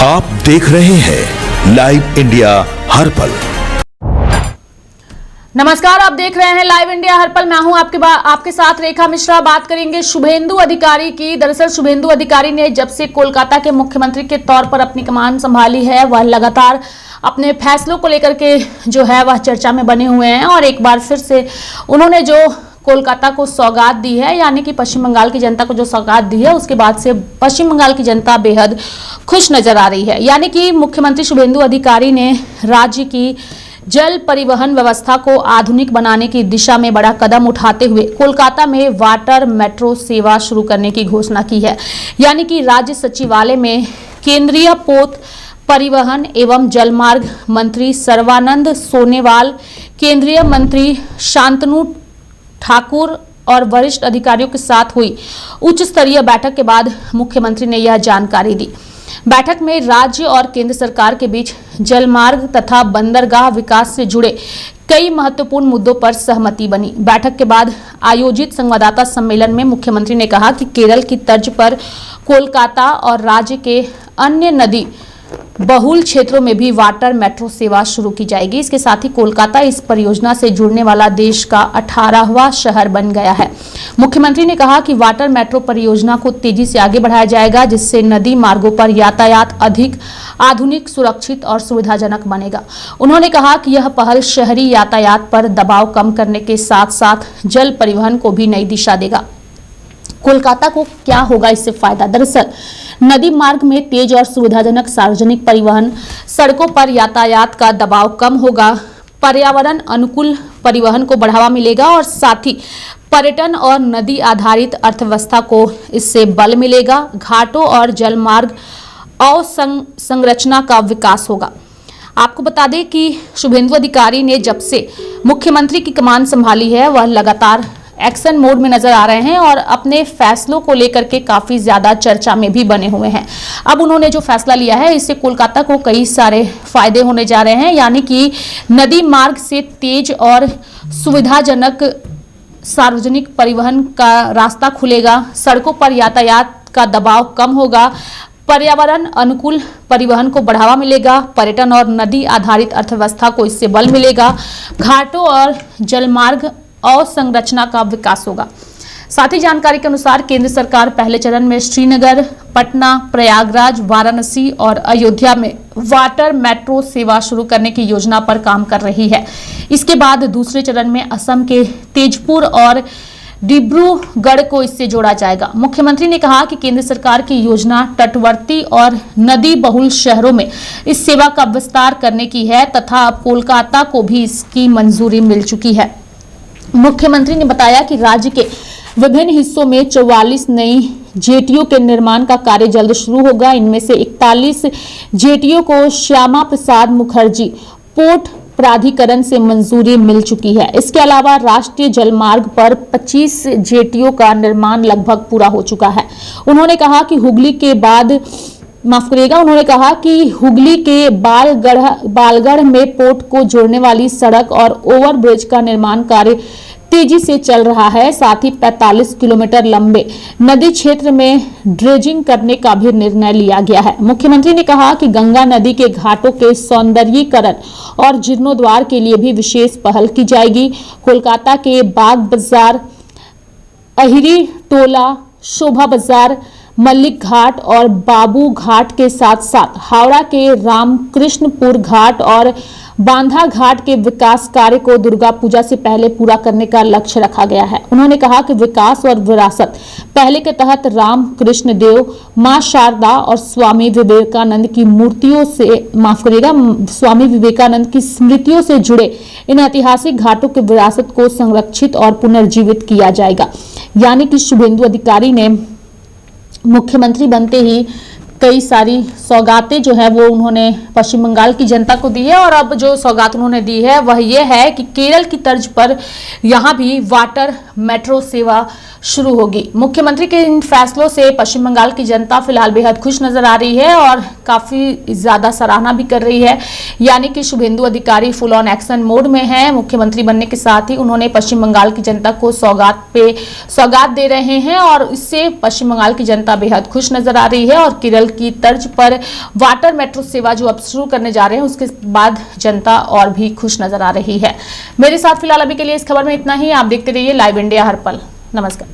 आप देख रहे हैं लाइव इंडिया हर पल। नमस्कार, आप देख रहे हैं लाइव इंडिया हर पल। मैं हूं आपके साथ रेखा मिश्रा। बात करेंगे शुभेंदु अधिकारी की। दरअसल शुभेंदु अधिकारी ने जब से कोलकाता के मुख्यमंत्री के तौर पर अपनी कमान संभाली है, वह लगातार अपने फैसलों को लेकर के जो है वह चर्चा में बने हुए हैं। और एक बार फिर से उन्होंने जो कोलकाता को सौगात दी है, यानी कि पश्चिम बंगाल की जनता को जो सौगात दी है, उसके बाद से पश्चिम बंगाल की जनता बेहद खुश नजर आ रही है। यानी कि मुख्यमंत्री शुभेंदु अधिकारी ने राज्य की जल परिवहन व्यवस्था को आधुनिक बनाने की दिशा में बड़ा कदम उठाते हुए कोलकाता में वाटर मेट्रो सेवा शुरू करने की घोषणा की है। यानी कि राज्य सचिवालय में केंद्रीय पोत परिवहन एवं जलमार्ग मंत्री सर्बानंद सोनोवाल, केंद्रीय मंत्री शांतनु ठाकुर और वरिष्ठ अधिकारियों के साथ हुई उच्च स्तरीय बैठक के बाद मुख्यमंत्री ने यह जानकारी दी। बैठक में राज्य और केंद्र सरकार के बीच जलमार्ग तथा बंदरगाह विकास से जुड़े कई महत्वपूर्ण मुद्दों पर सहमति बनी। बैठक के बाद आयोजित संवाददाता सम्मेलन में मुख्यमंत्री ने कहा कि केरल की तर्ज पर कोलकाता और राज्य के अन्य नदी बहुल क्षेत्रों में भी वाटर मेट्रो सेवा शुरू की जाएगी। इसके साथ ही कोलकाता इस परियोजना से जुड़ने वाला देश का 18वां शहर बन गया है। मुख्यमंत्री ने कहा कि वाटर मेट्रो परियोजना को तेजी से आगे बढ़ाया जाएगा, जिससे नदी मार्गों पर यातायात अधिक आधुनिक, सुरक्षित और सुविधाजनक बनेगा। उन्होंने कहा कि यह पहल शहरी यातायात पर दबाव कम करने के साथ साथ जल परिवहन को भी नई दिशा देगा। कोलकाता को क्या होगा इससे फायदा? दरअसल नदी मार्ग में तेज और सुविधाजनक सार्वजनिक परिवहन, सड़कों पर यातायात का दबाव कम होगा, पर्यावरण अनुकूल परिवहन को बढ़ावा मिलेगा और साथ ही पर्यटन और नदी आधारित अर्थव्यवस्था को इससे बल मिलेगा। घाटों और जलमार्ग अवसंरचना का विकास होगा। आपको बता दें कि शुभेंदु अधिकारी ने जब से मुख्यमंत्री की कमान संभाली है, वह लगातार एक्शन मोड में नजर आ रहे हैं और अपने फैसलों को लेकर के काफी ज्यादा चर्चा में भी बने हुए हैं। अब उन्होंने जो फैसला लिया है, इससे कोलकाता को कई सारे फायदे होने जा रहे हैं। यानी कि नदी मार्ग से तेज और सुविधाजनक सार्वजनिक परिवहन का रास्ता खुलेगा, सड़कों पर यातायात का दबाव कम होगा, पर्यावरण अनुकूल परिवहन को बढ़ावा मिलेगा, पर्यटन और नदी आधारित अर्थव्यवस्था को इससे बल मिलेगा, घाटों और जलमार्ग अवसंरचना का विकास होगा। साथ ही जानकारी के अनुसार केंद्र सरकार पहले चरण में श्रीनगर, पटना, प्रयागराज, वाराणसी और अयोध्या में वाटर मेट्रो सेवा शुरू करने की योजना पर काम कर रही है। इसके बाद दूसरे चरण में असम के तेजपुर और डिब्रूगढ़ को इससे जोड़ा जाएगा। मुख्यमंत्री ने कहा कि केंद्र सरकार की योजना तटवर्ती और नदी बहुल शहरों में इस सेवा का विस्तार करने की है तथा अब कोलकाता को भी इसकी मंजूरी मिल चुकी है। मुख्यमंत्री ने बताया कि राज्य के विभिन्न हिस्सों में 44 नई जेटियों के निर्माण का कार्य जल्द शुरू होगा। इनमें से 41 जेटियों को श्यामा प्रसाद मुखर्जी पोर्ट प्राधिकरण से मंजूरी मिल चुकी है। इसके अलावा राष्ट्रीय जलमार्ग पर 25 जेटियों का निर्माण लगभग पूरा हो चुका है। उन्होंने कहा कि हुगली के बालगढ़ में पोर्ट को जोड़ने वाली सड़क और ओवरब्रिज का निर्माण कार्य तेजी से चल रहा है। साथ ही 45 किलोमीटर लंबे नदी क्षेत्र में ड्रेजिंग करने का भी निर्णय लिया गया है। मुख्यमंत्री ने कहा कि गंगा नदी के घाटों के सौंदर्यीकरण और जीर्णोद्वार के लिए भी विशेष पहल की जाएगी। कोलकाता के बाग बाजार, अहिरी टोला, शोभा बाजार, मल्लिक घाट और बाबू घाट के साथ साथ हावड़ा के रामकृष्णपुर घाट और बांधा घाट के विकास कार्य को दुर्गा पूजा से पहले पूरा करने का लक्ष्य रखा गया है। उन्होंने कहा कि विकास और विरासत पहले के तहत राम कृष्ण देव, मां शारदा और स्वामी विवेकानंद की स्मृतियों से जुड़े इन ऐतिहासिक घाटों की विरासत को संरक्षित और पुनर्जीवित किया जाएगा। यानी कि शुभेंदु अधिकारी ने मुख्यमंत्री बनते ही कई सारी सौगातें जो है वो उन्होंने पश्चिम बंगाल की जनता को दी है। और अब जो सौगात उन्होंने दी है वह ये है कि केरल की तर्ज पर यहाँ भी वाटर मेट्रो सेवा शुरू होगी। मुख्यमंत्री के इन फैसलों से पश्चिम बंगाल की जनता फिलहाल बेहद खुश नजर आ रही है और काफी ज्यादा सराहना भी कर रही है। यानी कि शुभेंदु अधिकारी फुल ऑन एक्शन मोड में हैं। मुख्यमंत्री बनने के साथ ही उन्होंने पश्चिम बंगाल की जनता को सौगात दे रहे हैं और इससे पश्चिम बंगाल की जनता बेहद खुश नजर आ रही है। और केरल की तर्ज पर वाटर मेट्रो सेवा जो अब शुरू करने जा रहे हैं, उसके बाद जनता और भी खुश नजर आ रही है। मेरे साथ फिलहाल अभी के लिए इस खबर में इतना ही। आप देखते रहिए लाइव इंडिया हर पल। नमस्कार।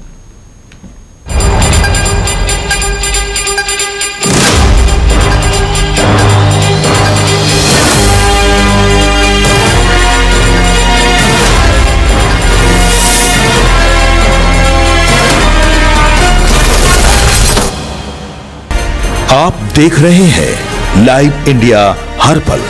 आप देख रहे हैं लाइव इंडिया हर पल।